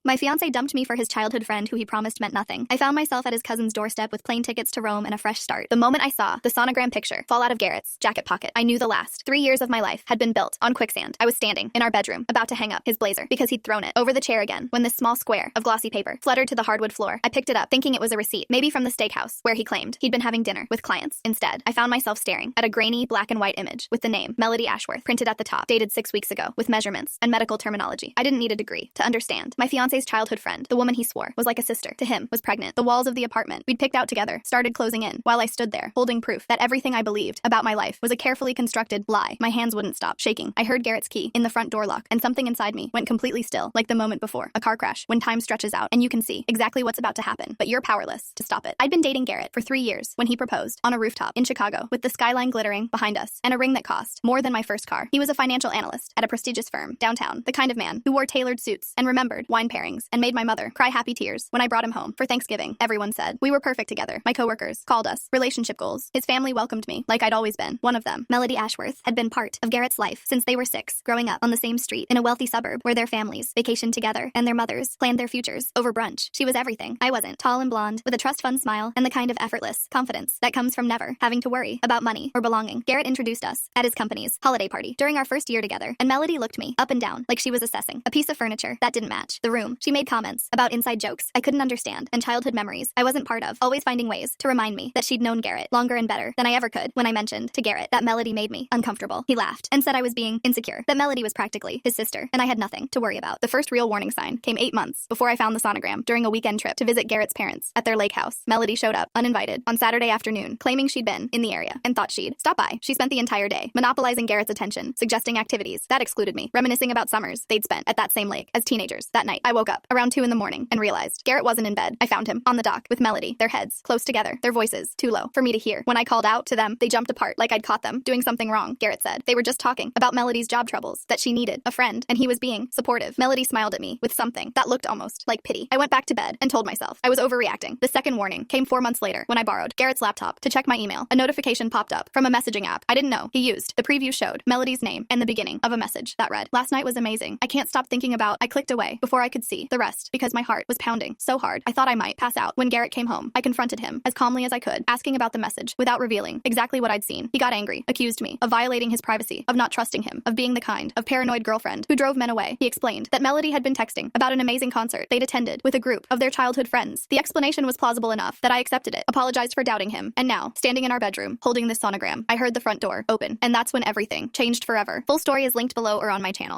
My fiancé dumped me for his childhood friend who he promised meant nothing. I found myself at his cousin's doorstep with plane tickets to Rome and a fresh start. The moment I saw the sonogram picture fall out of Garrett's jacket pocket, I knew the last 3 years of my life had been built on quicksand. I was standing in our bedroom, about to hang up his blazer because he'd thrown it over the chair again, when this small square of glossy paper fluttered to the hardwood floor. I picked it up, thinking it was a receipt, maybe from the steakhouse, where he claimed he'd been having dinner with clients. Instead, I found myself staring at a grainy black and white image with the name Melody Ashworth printed at the top, dated 6 weeks ago, with measurements and medical terminology. I didn't need a degree to understand. My fiancé's childhood friend, the woman he swore was like a sister to him, was pregnant. The walls of the apartment we'd picked out together started closing in while I stood there, holding proof that everything I believed about my life was a carefully constructed lie. My hands wouldn't stop shaking. I heard Garrett's key in the front door lock, and something inside me went completely still, like the moment before a car crash when time stretches out and you can see exactly what's about to happen, but you're powerless to stop it. I'd been dating Garrett for 3 years when he proposed on a rooftop in Chicago with the skyline glittering behind us and a ring that cost more than my first car. He was a financial analyst at a prestigious firm downtown, the kind of man who wore tailored suits and remembered wine pairings and made my mother cry happy tears when I brought him home for Thanksgiving. Everyone said we were perfect together. My coworkers called us relationship goals. His family welcomed me like I'd always been one of them. Melody Ashworth had been part of Garrett's life since they were 6, growing up on the same street in a wealthy suburb where their families vacationed together and their mothers planned their futures over brunch. She was everything I wasn't. Tall and blonde, with a trust fund smile and the kind of effortless confidence that comes from never having to worry about money or belonging. Garrett introduced us at his company's holiday party during our first year together, and Melody looked me up and down like she was assessing a piece of furniture that didn't match the room. She made comments about inside jokes I couldn't understand and childhood memories I wasn't part of, always finding ways to remind me that she'd known Garrett longer and better than I ever could. When I mentioned to Garrett that Melody made me uncomfortable, he laughed and said I was being insecure, that Melody was practically his sister and I had nothing to worry about. The first real warning sign came 8 months before I found the sonogram during a weekend trip to visit Garrett's parents at their lake house. Melody showed up uninvited on Saturday afternoon, claiming she'd been in the area and thought she'd stop by. She spent the entire day monopolizing Garrett's attention, suggesting activities that excluded me, reminiscing about summers they'd spent at that same lake as teenagers. That night, I woke up around 2 a.m. and realized Garrett wasn't in bed. I found him on the dock with Melody, their heads close together, their voices too low for me to hear. When I called out to them, they jumped apart like I'd caught them doing something wrong. Garrett said they were just talking about Melody's job troubles, that she needed a friend, and he was being supportive. Melody smiled at me with something that looked almost like pity. I went back to bed and told myself I was overreacting. The second warning came 4 months later when I borrowed Garrett's laptop to check my email. A notification popped up from a messaging app I didn't know he used. The preview showed Melody's name and the beginning of a message that read, "Last night was amazing. I can't stop thinking about." I clicked away before I could see the rest because my heart was pounding so hard I thought I might pass out. When Garrett came home, I confronted him as calmly as I could, asking about the message without revealing exactly what I'd seen. He got angry, accused me of violating his privacy, of not trusting him, of being the kind of paranoid girlfriend who drove men away. He explained that Melody had been texting about an amazing concert they'd attended with a group of their childhood friends. The explanation was plausible enough that I accepted it, apologized for doubting him, and now, standing in our bedroom, holding this sonogram, I heard the front door open, and that's when everything changed forever. Full story is linked below or on my channel.